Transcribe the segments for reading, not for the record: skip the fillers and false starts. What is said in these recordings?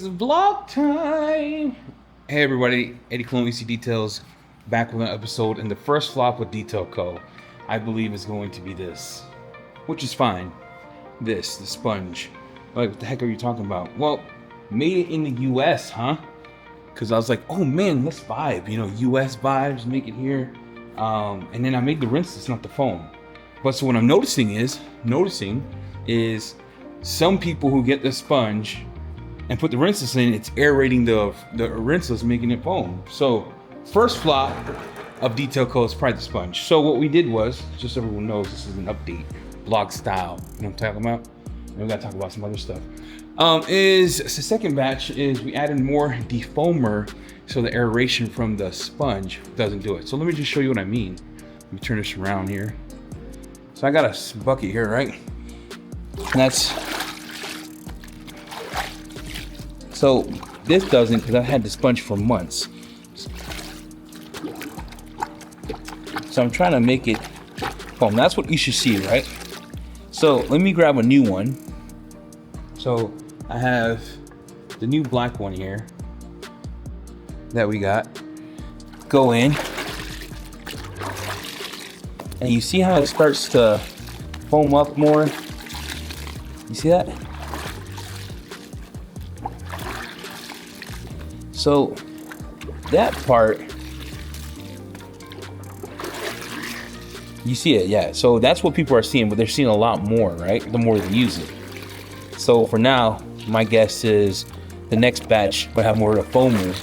vlog time. Hey everybody, Eddie Cologne EC Details back with an episode, and the first flop with Detail Co. I believe is going to be this, which is fine. The sponge. Like, what the heck are you talking about? Well, made it in the US, huh? Because I was like, oh man, let's vibe, US vibes, make it here. And then I made the rinseless, not the foam. But so what I'm noticing is some people who get the sponge and put the rinseless in, it's aerating the rinseless, making it foam. So first flop of Detail Co. is probably the sponge. So what we did was, just so everyone knows, this is an update, vlog style. You know what I'm talking about? And we gotta talk about some other stuff. The second batch is we added more defoamer so the aeration from the sponge doesn't do it. So let me just show you what I mean. Let me turn this around here. So I got a bucket here, right? And that's, so this doesn't, because I've had the sponge for months. So I'm trying to make it foam. That's what you should see, right? So let me grab a new one. So I have the new black one here that we got. Go in. And you see how it starts to foam up more? You see that? So that part, you see it, yeah. So that's what people are seeing, but they're seeing a lot more, right? The more they use it. So for now, my guess is the next batch will have more of the foamer.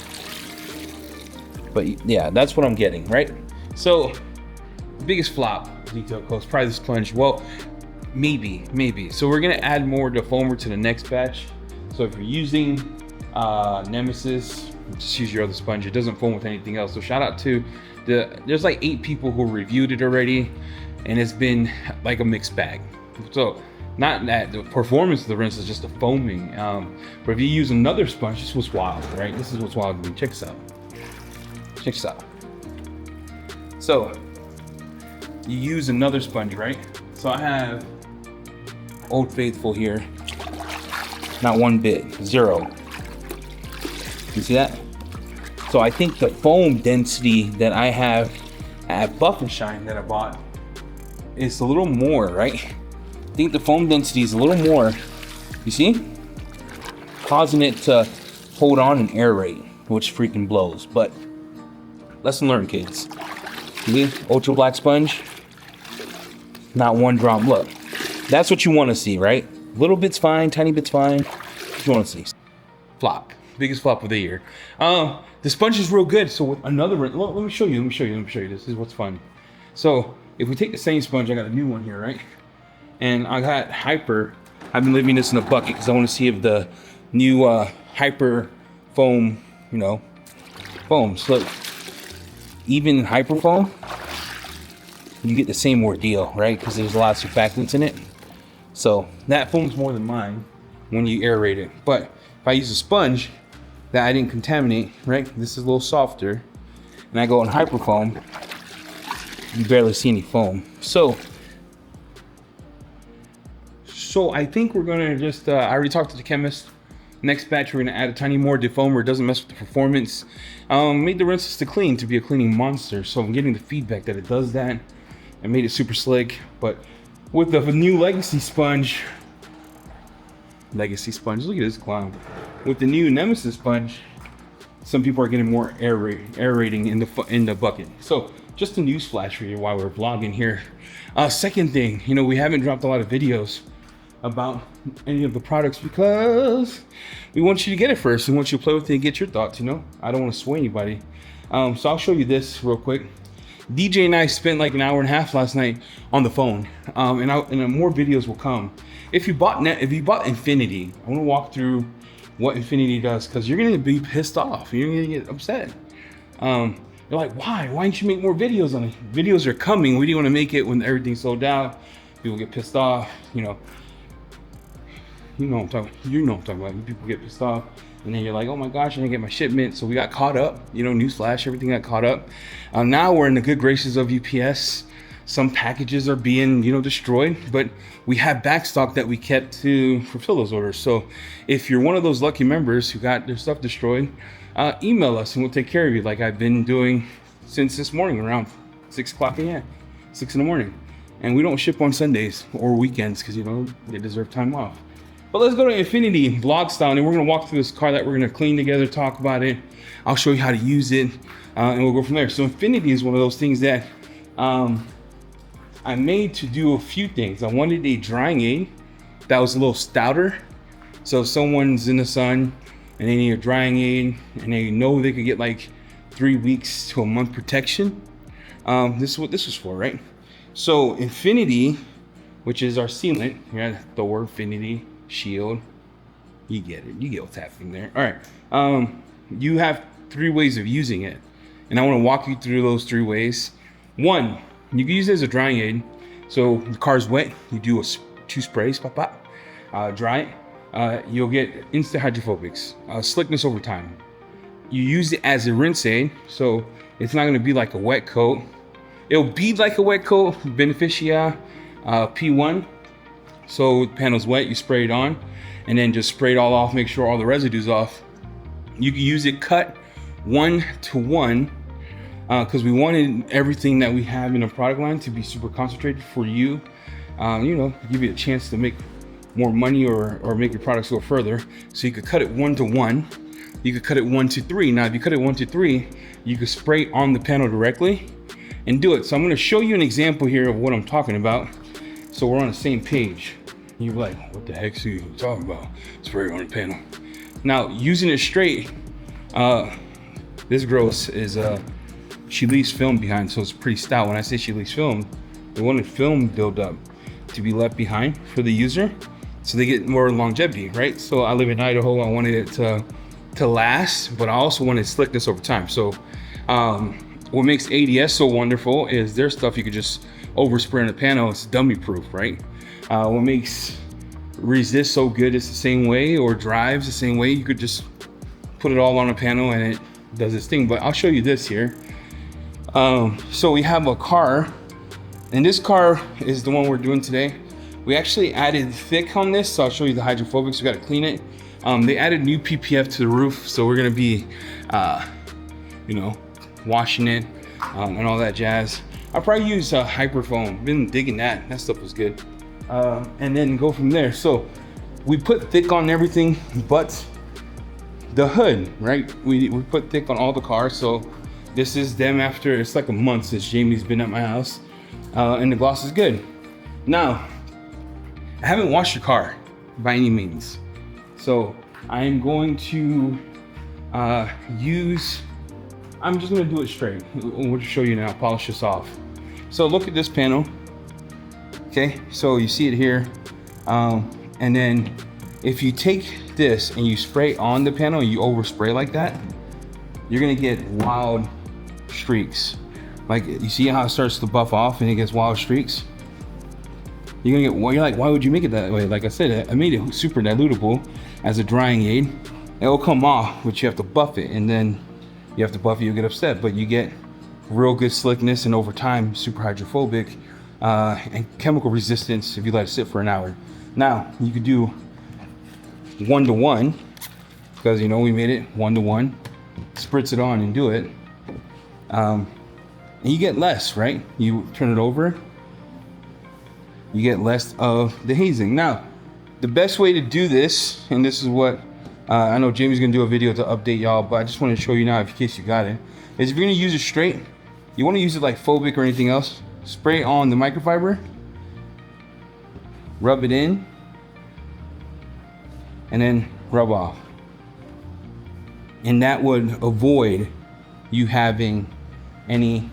But yeah, that's what I'm getting, right? So the biggest flop, Detail Co. is probably the sponge. Well, maybe. So we're gonna add more defoamer to the next batch. So if you're using Nemesis, just use your other sponge. It doesn't foam with anything else. So shout out to there's like 8 people who reviewed it already, and it's been like a mixed bag. So not that the performance of the rinse is just the foaming, but if you use another sponge, this was wild, right? This is what's wild to me. Check this out. So you use another sponge, right? So I have Old Faithful here, not one bit, 0. You see that? So I think the foam density that I have at Buff and Shine that I bought is a little more, right? I think the foam density is a little more, you see? Causing it to hold on and aerate, which freaking blows. But lesson learned, kids. See? Ultra black sponge, not one drop. Look, that's what you want to see, right? Little bit's fine, tiny bit's fine. What you want to see? Flop. Biggest flop of the year. The sponge is real good. So with another, well, let me show you. This is what's fun. So if we take the same sponge, I got a new one here, right? And I got Hyper. I've been leaving this in a bucket because I want to see if the new Hyper foam, foams. Look, even Hyper foam, you get the same ordeal, right? Because there's lots of surfactants in it. So that foams more than mine when you aerate it. But if I use a sponge that I didn't contaminate, right? This is a little softer. And I go on Hyper foam, you barely see any foam. So I think we're gonna just, I already talked to the chemist. Next batch, we're gonna add a tiny more defoamer. It doesn't mess with the performance. Made the rinseless to clean to be a cleaning monster. So I'm getting the feedback that it does that. I made it super slick. But with the new Legacy sponge, look at this clown. With the new Nemesis sponge, some people are getting more aerating in the bucket. So just a news flash for you while we're vlogging here. Second thing, we haven't dropped a lot of videos about any of the products because we want you to get it first. We want you to play with it and get your thoughts. I don't want to sway anybody. So I'll show you this real quick. DJ and I spent like an hour and a half last night on the phone, and more videos will come. If you bought Infinity, I want to walk through what Infinity does, because you're gonna be pissed off. You're gonna get upset. You're like, why didn't you make more videos on it? Videos are coming. We didn't want to make it when everything's sold out. People get pissed off. You know what I'm talking about. People get pissed off, and then you're like, oh my gosh, I didn't get my shipment. So we got caught up. Newsflash, everything got caught up. Now we're in the good graces of UPS. some packages are being, destroyed, but we have back stock that we kept to fulfill those orders. So if you're one of those lucky members who got their stuff destroyed, email us and we'll take care of you, like I've been doing since this morning around 6 o'clock a.m., 6 in the morning. And we don't ship on Sundays or weekends because, they deserve time off. But let's go to Infiniti vlog style, and we're gonna walk through this car that we're gonna clean together, talk about it. I'll show you how to use it, and we'll go from there. So Infiniti is one of those things that I made to do a few things. I wanted a drying aid that was a little stouter. So if someone's in the sun and they need a drying aid and they know they could get like 3 weeks to a month protection, this is what this was for, right? So Infiniti, which is our sealant, the word Infiniti, shield, you get it, you get what's happening there. All right, you have 3 ways of using it, and I want to walk you through those 3 ways. One, you can use it as a drying aid. So the car's wet, you do 2 sprays, dry it, you'll get instant hydrophobics, slickness over time. You use it as a rinse aid, so it's not going to be like a wet coat. It'll be like a wet coat, Beneficia P1. So the panel's wet, you spray it on, and then just spray it all off, make sure all the residue's off. You can use it cut 1-to-1, because we wanted everything that we have in a product line to be super concentrated for you, give you a chance to make more money or make your products go further. So you could cut it 1-to-1. You could cut it 1-to-3. Now, if you cut it 1-to-3, you could spray on the panel directly and do it. So I'm going to show you an example here of what I'm talking about, so we're on the same page. You're like, what the heck are you talking about? Spray it on the panel. Now, using it straight, this gross is she leaves film behind, so it's pretty stout. When I say she leaves film, they wanted film buildup to be left behind for the user, so they get more longevity, right? So I live in Idaho. I wanted it to last, but I also wanted slickness over time. So what makes ADS so wonderful is their stuff you could just overspray on the panel. It's dummy proof, right? What makes Resist so good is the same way, or Drives the same way. You could just put it all on a panel and it does its thing. But I'll show you this here. So we have a car, and this car is the one we're doing today. We actually added thick on this, so I'll show you the hydrophobics. We got to clean it. They added new PPF to the roof, so we're gonna be, washing it and all that jazz. I'll probably use Hyperfoam. Been digging that. That stuff was good. And then go from there. So we put thick on everything but the hood, right? We put thick on all the cars. So this is them after, it's like a month since Jamie's been at my house, and the gloss is good. Now, I haven't washed the car by any means. So I'm going to I'm just gonna do it straight. We'll just show you now, polish this off. So look at this panel. Okay, so you see it here. And then if you take this and you spray on the panel and you overspray like that, you're gonna get wild streaks. Like, you see how it starts to buff off and it gets wild streaks? You're gonna get, well, you're like, why would you make it that way? Like I said, I made it super dilutable as a drying aid. It'll come off, but you have to buff it, and then you have to buff it, you'll get upset, but you get real good slickness, and over time, super hydrophobic, and chemical resistance if you let it sit for an hour. Now, you could do 1-to-1, because we made it 1-to-1, spritz it on and do it. And you get less, right? You turn it over, you get less of the hazing. Now, the best way to do this, and this is what I know Jamie's gonna do a video to update y'all, but I just want to show you now in case you got it, is if you're gonna use it straight, you want to use it like Phobic or anything else, spray on the microfiber, rub it in, and then rub off. And that would avoid you having any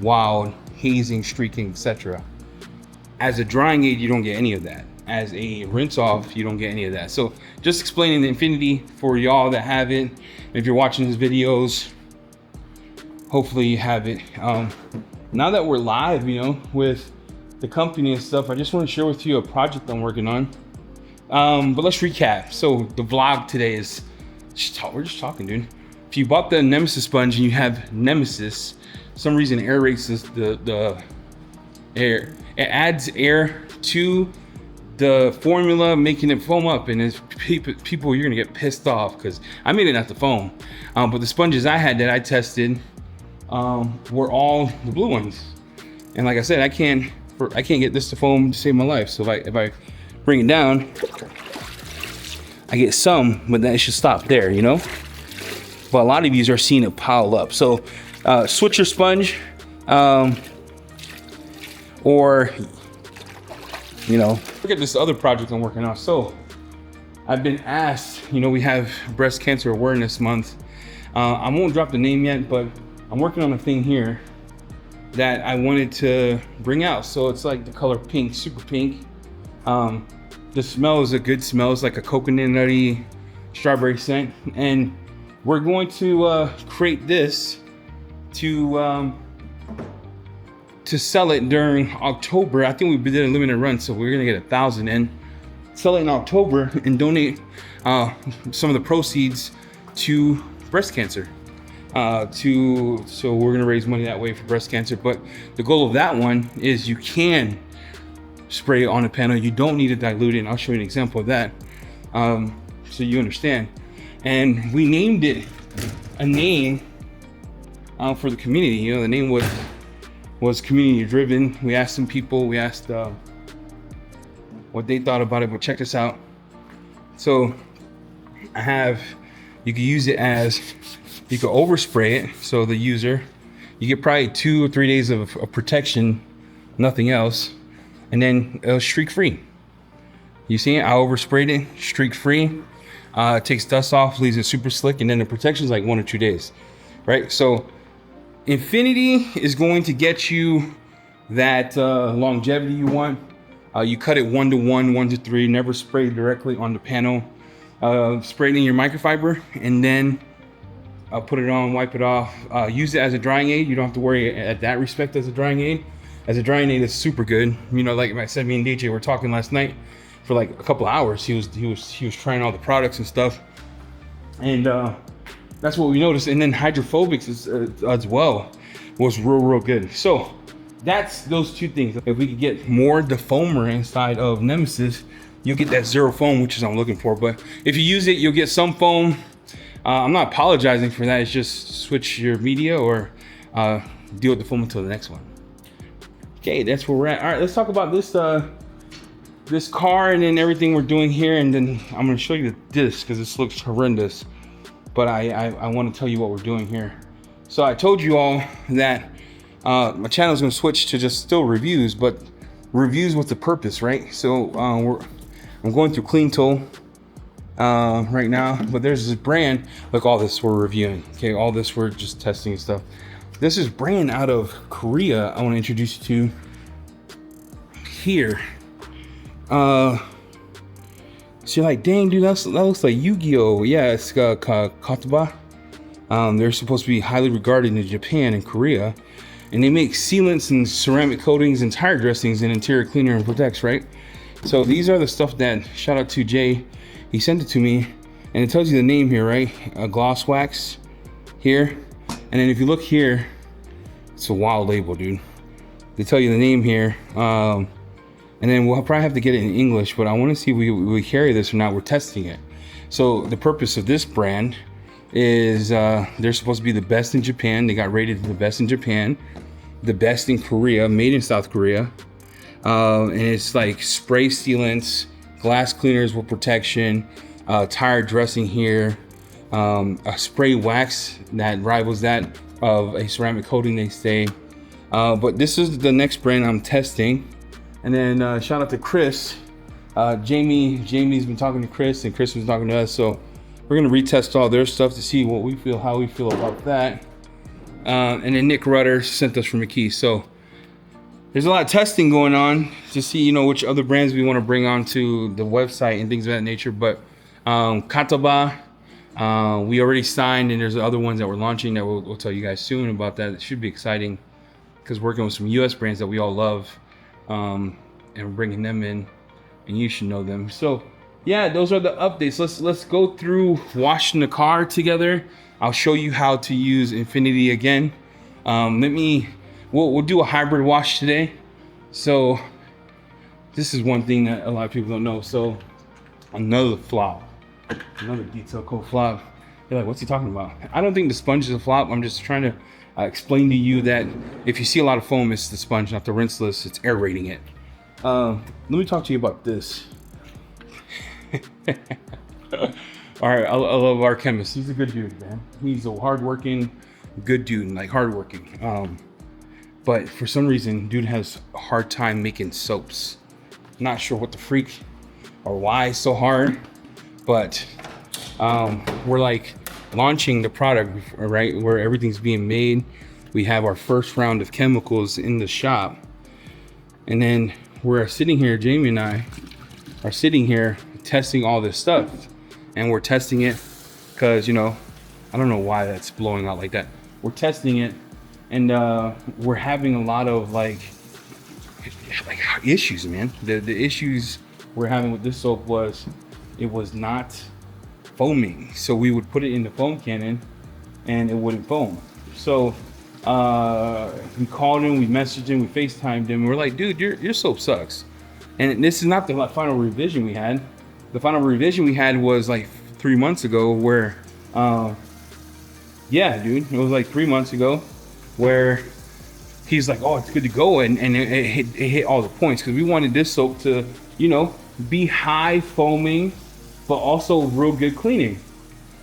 wild hazing, streaking, etc. As a drying aid, you don't get any of that. As a rinse off, you don't get any of that. So just explaining the Infiniti for y'all that have it. If you're watching these videos, hopefully you have it. Now that we're live, with the company and stuff, I just want to share with you a project I'm working on. But let's recap. So the vlog today is, we're just talking, dude. If you bought the Nemesis sponge and you have Nemesis, for some reason aerates the air. It adds air to the formula, making it foam up, and it's people, you're gonna get pissed off because I made it not the foam, but the sponges I had that I tested were all the blue ones, and like I said, I can't get this to foam to save my life. So if I bring it down, I get some, but then it should stop there, you know. But a lot of these are seeing it pile up. So switch your sponge, or you know, look at this other project I'm working on. So I've been asked, you know, we have Breast Cancer Awareness Month. I won't drop the name yet, but I'm working on a thing here that I wanted to bring out. So it's like the color pink, super pink. The smell is a good smell. It's like a coconut nutty strawberry scent. And we're going to create this to sell it during October. I think we did a limited run, so we're gonna get 1,000 and sell it in October and donate some of the proceeds to breast cancer. So we're gonna raise money that way for breast cancer. But the goal of that one is you can spray it on a panel. You don't need to dilute it, and I'll show you an example of that, so you understand. And we named it a name for the community. You know, the name was community driven. We asked some people, we asked what they thought about it, but check this out. So you can use it as, you can overspray it. So the user, you get probably 2 or 3 days of protection, nothing else. And then streak free. You see it? I oversprayed it, streak free. It takes dust off, leaves it super slick, and then the protection is like 1 or 2 days, right? So Infinity is going to get you that longevity you want. You cut it 1 to 1, 1 to 3, never spray directly on the panel. Spray it in your microfiber, and then put it on, wipe it off. Use it as a drying aid. You don't have to worry at that respect as a drying aid. As a drying aid, it's super good. You know, like I said, me and DJ were talking last night for like a couple of hours. He was trying all the products and stuff, and that's what we noticed. And then hydrophobics is, as well was real good. So that's those 2 things. If we could get more defoamer inside of Nemesis, you'll get that zero foam, which is what I'm looking for. But if you use it, you'll get some foam. I'm not apologizing for that. It's just switch your media or deal with the foam until the next one. Okay, that's where we're at. All right, let's talk about this car and then everything we're doing here, and then I'm gonna show you this because this looks horrendous. But I want to tell you what we're doing here. So I told you all that my channel is going to switch to just still reviews, but reviews with a purpose, right? So I'm going through Clean Tool right now, but there's this brand. Look, all this we're reviewing. Okay, all this we're just testing and stuff. This is brand out of Korea. I want to introduce you to here. So you're like, dang, dude, that looks like Yu-Gi-Oh! Yeah, it's Katoba. They're supposed to be highly regarded in Japan and Korea. And they make sealants and ceramic coatings and tire dressings and interior cleaner and protects, right? So these are the stuff that, shout out to Jay, he sent it to me. And it tells you the name here, right? Gloss wax here. And then if you look here, it's a wild label, dude. They tell you the name here. And then we'll probably have to get it in English, but I want to see if we carry this or not. We're testing it. So the purpose of this brand is they're supposed to be the best in Japan. They got rated the best in Japan, the best in Korea, made in South Korea. And it's like spray sealants, glass cleaners with protection, tire dressing here, a spray wax that rivals that of a ceramic coating, they say. But this is the next brand I'm testing. And then shout out to Chris. Jamie's been talking to Chris, and Chris was talking to us. So we're gonna retest all their stuff to see what we feel, how we feel about that. And then Nick Rutter sent us from McKee. So there's a lot of testing going on to see, you know, which other brands we want to bring onto the website and things of that nature. But Katoba, we already signed, and there's other ones that we're launching that we'll tell you guys soon about that. It should be exciting because working with some US brands that we all love. And we're bringing them in, and you should know them. So yeah, those are the updates. Let's go through washing the car together. I'll show you how to use Infinity again. We'll do a hybrid wash today. So this is one thing that a lot of people don't know. So another flop, another detail coat flop. You're like, what's he talking about? I don't think the sponge is a flop. I'm just trying to explain to you that if you see a lot of foam, it's the sponge, not the rinseless. It's aerating it. Let me talk to you about this. All right, I love our chemist. He's a good dude, man. He's a hardworking, good dude, like hardworking. But for some reason, dude has a hard time making soaps. Not sure what the freak or why it's so hard, but we're like launching the product, right, where everything's being made. We have our first round of chemicals in the shop, and then we're sitting here, Jamie and I are sitting here testing all this stuff, and we're testing it because, you know, I don't know why that's blowing out like that. We're testing it, and we're having a lot of like issues, man. The issues we're having with this soap was it was not foaming. So we would put it in the foam cannon and it wouldn't foam. So we called him, we messaged him, we FaceTimed him. We're like, dude, your soap sucks. And this is not the final revision we had. The final revision we had was like 3 months ago where, yeah, dude, it was like 3 months ago where he's like, oh, it's good to go. And it hit all the points because we wanted this soap to, you know, be high foaming, but also real good cleaning.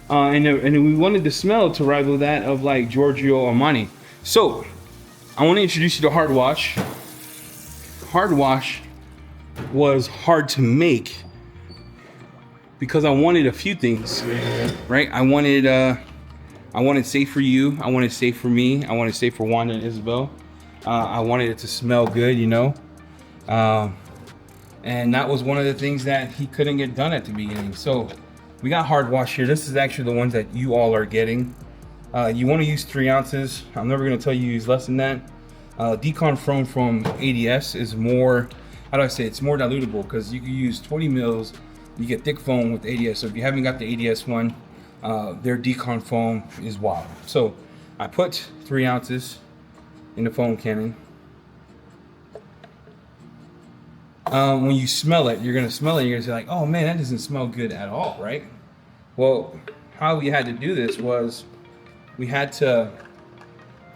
And we wanted the smell to rival that of like Giorgio Armani. So I want to introduce you to Hard Wash. Hard Wash was hard to make because I wanted a few things, right? I wanted safe for you. I wanted safe for me. I wanted safe for Wanda and Isabel. I wanted it to smell good, you know? And that was one of the things that he couldn't get done at the beginning. So we got Hard Wash here. This is actually the ones that you all are getting. You want to use 3 ounces. I'm never going to tell you to use less than that. Decon Foam from ADS is more, how do I say, it's more dilutable because you can use 20 mils. You get thick foam with ADS. So if you haven't got the ADS one, their Decon Foam is wild. So I put 3 ounces in the foam cannon. When you smell it, you're gonna smell it, you're gonna say like, oh man, that doesn't smell good at all, right? Well, how we had to do this was we had to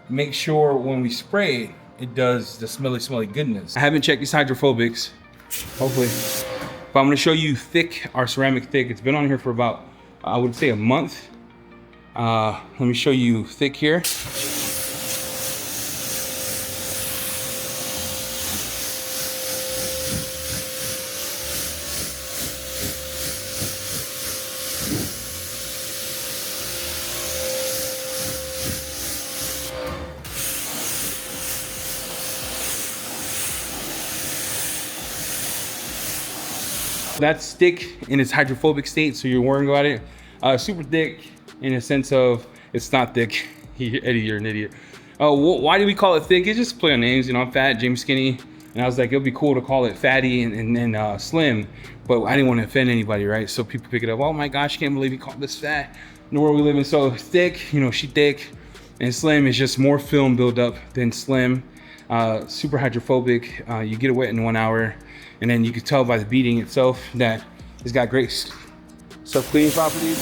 make sure when we spray it does the smelly goodness. I haven't checked these hydrophobics, hopefully. But I'm gonna show you thick, our ceramic thick. It's been on here for about, I would say, a month. Let me show you thick here. That's thick in its hydrophobic state, so you're worrying about it. Super thick in a sense of it's not thick. Eddie, you're an idiot. Why do we call it thick? It's just play on names. You know, I'm fat, James skinny, and I was like, it'd be cool to call it fatty and slim, but I didn't want to offend anybody, right? So people pick it up. Oh my gosh, can't believe he called this fat. In the world we live in, so thick, you know, she thick, and slim is just more film buildup than slim. Super hydrophobic. You get it wet in 1 hour. And then you can tell by the beading itself that it's got great self-cleaning properties.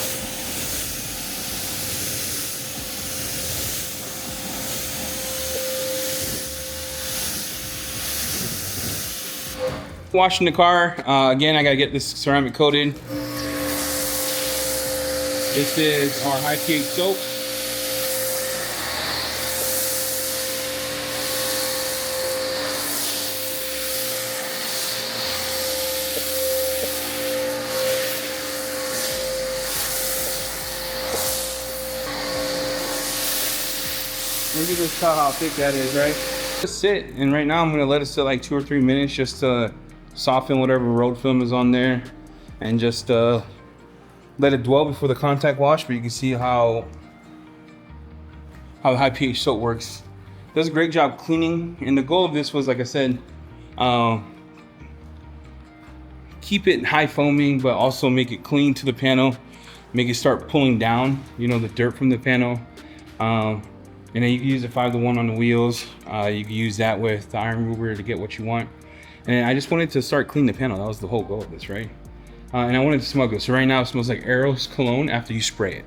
Washing the car, again, I gotta get this ceramic coated. This is our high pH soap. You can just tell how thick that is, right? Just sit, and right now I'm gonna let it sit like 2 or 3 minutes just to soften whatever road film is on there, and just let it dwell before the contact wash. But you can see how the high pH soap works. It does a great job cleaning, and the goal of this was, like I said, keep it high foaming, but also make it clean to the panel, make it start pulling down, you know, the dirt from the panel. And then you can use the 5-to-1 on the wheels. You can use that with the iron remover to get what you want. And I just wanted to start cleaning the panel. That was the whole goal of this, right? And I wanted to smell good. So right now it smells like Eros cologne after you spray it.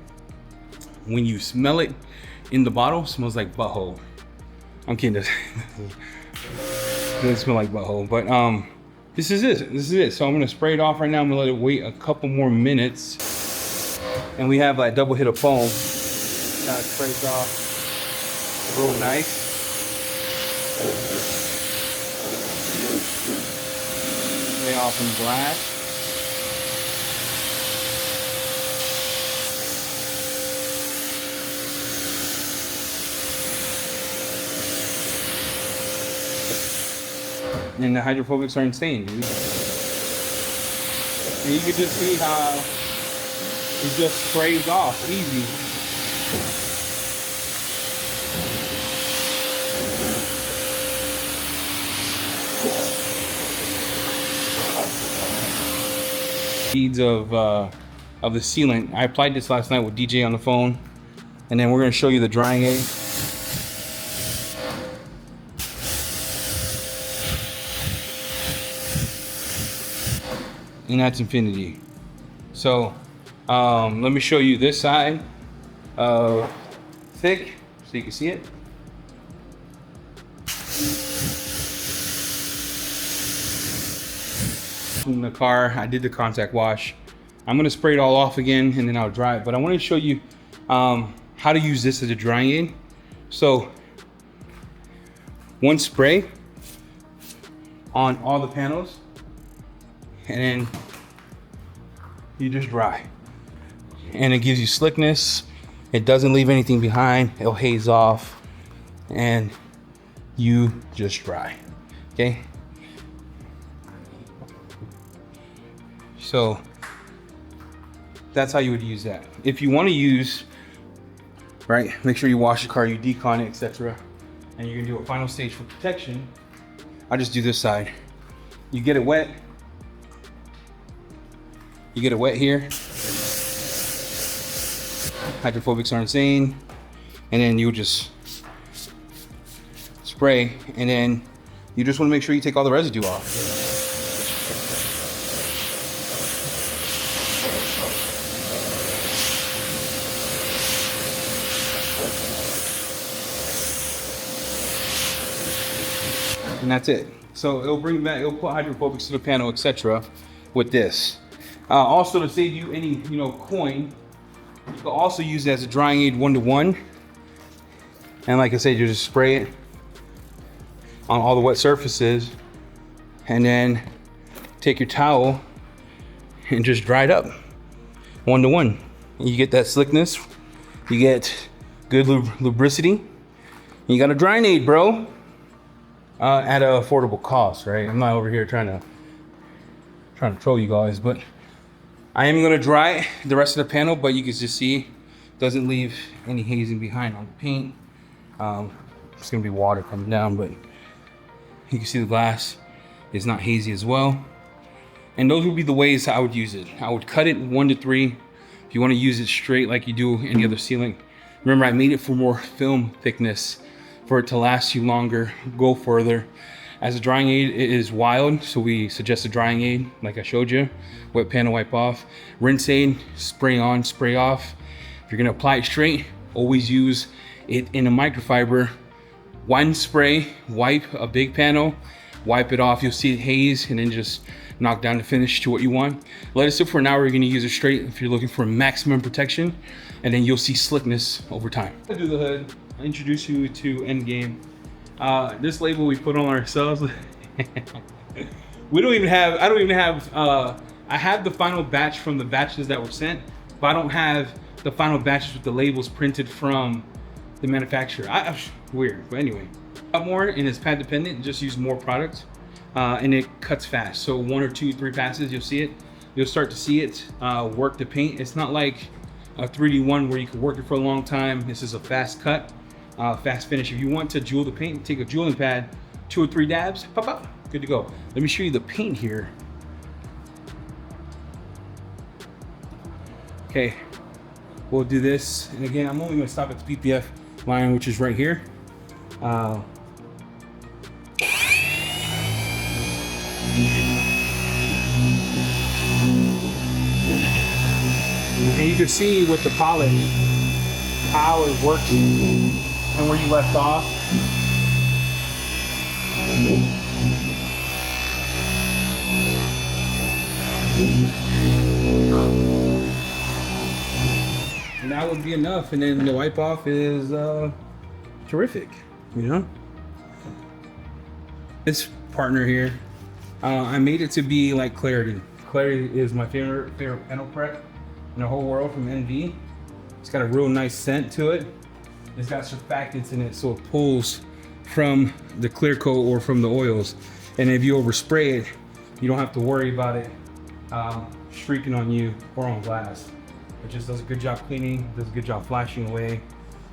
When you smell it in the bottle, it smells like butthole. I'm kidding. It doesn't smell like butthole, but this is it. This is it. So I'm gonna spray it off right now. I'm gonna let it wait a couple more minutes. And we have like double hit of foam. Now it sprays off real nice. Spray off some glass. And the hydrophobics aren't staying, dude. And you can just see how it just sprays off easy. Beads of the sealant. I applied this last night with DJ on the phone, and then we're gonna show you the drying aid. And that's infinity. So let me show you this side thick so you can see it. In the car, I did the contact wash. I'm gonna spray it all off again and then I'll dry it. But I want to show you how to use this as a drying aid. So one spray on all the panels, and then you just dry. And it gives you slickness. It doesn't leave anything behind. It'll haze off and you just dry, okay? So that's how you would use that. If you want to use, right, make sure you wash the car, you decon it, etc. And you're gonna do a final stage for protection. I just do this side. You get it wet. You get it wet here. Hydrophobics aren't insane. And then you just spray, and then you just want to make sure you take all the residue off. And that's it. So it'll bring back, it'll put hydrophobics to the panel, etc. with this. Also, to save you any, coin, you can also use it as a drying aid 1-to-1. And like I said, you just spray it on all the wet surfaces, and then take your towel and just dry it up 1-to-1. And you get that slickness, you get good lubricity, and you got a drying aid, bro. At an affordable cost, right? I'm not over here trying to troll you guys, but I am gonna dry the rest of the panel, but you can just see doesn't leave any hazing behind on the paint. It's gonna be water coming down, but you can see the glass is not hazy as well. And those would be the ways I would use it. I would cut it 1-to-3. If you want to use it straight like you do any other sealant. Remember, I made it for more film thickness, for it to last you longer, go further. As a drying aid, it is wild, so we suggest a drying aid, like I showed you. Wet panel, wipe off. Rinse aid, spray on, spray off. If you're gonna apply it straight, always use it in a microfiber. One spray, wipe a big panel, wipe it off, you'll see it haze, and then just knock down the finish to what you want. Let it sit for an hour, you're gonna use it straight if you're looking for maximum protection, and then you'll see slickness over time. I'll do the hood. I'll introduce you to Endgame. This label we put on ourselves. I don't even have, I have the final batch from the batches that were sent, but I don't have the final batches with the labels printed from the manufacturer. Weird, but anyway. More, and it's pad dependent, just use more product, and it cuts fast. So 1 or 2, 3 passes, you'll see it. You'll start to see it work the paint. It's not like a 3D1 where you can work it for a long time. This is a fast cut, fast finish. If you want to jewel the paint, take a jeweling pad, 2 or 3 dabs, pop, pop, good to go. Let me show you the paint here. Okay, we'll do this. And again, I'm only gonna stop at the PPF line, which is right here. And you can see with the polish how it works and where you left off. And that would be enough, and then the wipe off is terrific, you know. This partner here, I made it to be like Clarity. Clarity is my favorite panel prep in the whole world from NV. It's got a real nice scent to it. It's got surfactants in it, so it pulls from the clear coat or from the oils. And if you overspray it, you don't have to worry about it streaking on you or on glass. It just does a good job cleaning, does a good job flashing away.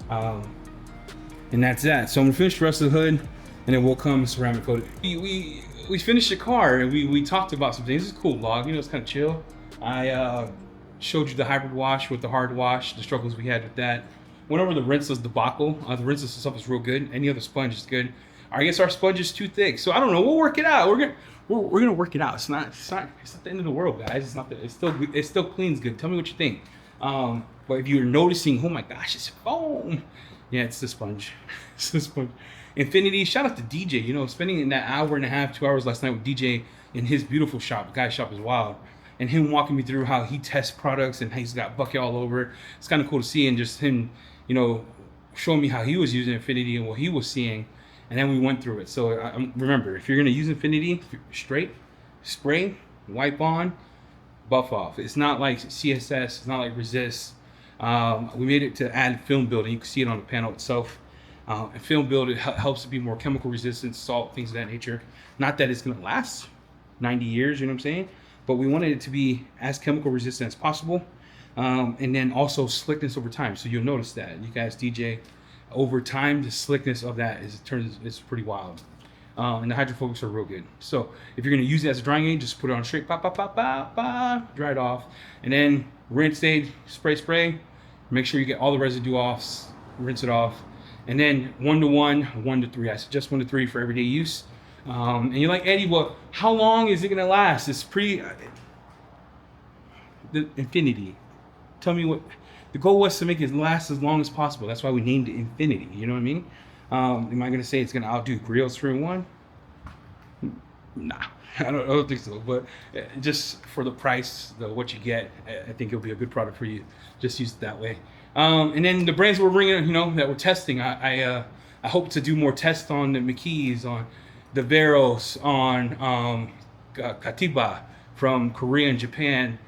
And that's that. So I'm gonna finish the rest of the hood, and then we'll come ceramic coat it. We finished the car, and we talked about some things. This is a cool vlog, you know, it's kind of chill. I showed you the hybrid wash with the hard wash, the struggles we had with that. Went over the rinseless debacle. The rinseless stuff is real good. Any other sponge is good. I guess our sponge is too thick, so I don't know. We'll work it out. We're gonna work it out. It's not the end of the world, guys. It's not. It still cleans good. Tell me what you think. But if you're noticing, oh my gosh, it's foam. Yeah, it's the sponge. It's the sponge. Infinity. Shout out to DJ. You know, spending that hour and a half, 2 hours last night with DJ in his beautiful shop. The guy's shop is wild. And him walking me through how he tests products and how he's got Bucky all over. It's kind of cool to see, and just him, you know, showing me how he was using Infinity and what he was seeing. And then we went through it. So remember, if you're gonna use Infinity straight, spray, wipe on, buff off. It's not like CSS, it's not like Resist. We made it to add film build, and you can see it on the panel itself. And film build, it helps to be more chemical resistant, salt, things of that nature. Not that it's gonna last 90 years, you know what I'm saying? But we wanted it to be as chemical resistant as possible. And then also slickness over time. So you'll notice that, you guys, DJ, over time, the slickness of that is pretty wild. And the hydrophobics are real good. So if you're gonna use it as a drying aid, just put it on straight, dry it off. And then rinse aid, spray. Make sure you get all the residue off, rinse it off. And then 1 to 1, 1 to 3. I suggest 1 to 3 for everyday use. And you're like, Eddie, well, how long is it gonna last? It's pretty, the Infinity. Tell me what, the goal was to make it last as long as possible. That's why we named it Infinity, you know what I mean? Am I gonna say it's gonna outdo Griot's 3-in-1? Nah, I don't think so. But just for the price, what you get, I think it'll be a good product for you. Just use it that way. And then the brands we're bringing, you know, that we're testing, I hope to do more tests on the McKees, on the Veros, on Katiba from Korea and Japan.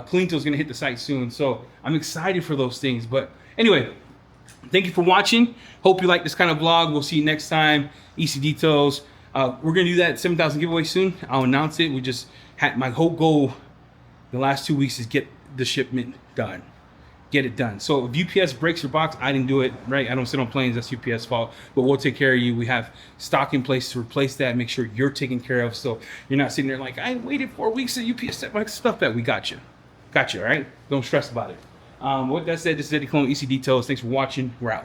Cleanto's gonna hit the site soon, so I'm excited for those things. But anyway, thank you for watching. Hope you like this kind of vlog. We'll see you next time. EC Details. We're gonna do that 7,000 giveaway soon. I'll announce it. We just had, my whole goal the last 2 weeks is get the shipment done. Get it done. So if UPS breaks your box, I didn't do it, right? I don't sit on planes, that's UPS fault, but we'll take care of you. We have stock in place to replace that, make sure you're taken care of, so you're not sitting there like, I waited 4 weeks to UPS set my stuff back. We got you, all right? Don't stress about it. With that said, this is Eddie Cologne, EC Details. Thanks for watching. We're out.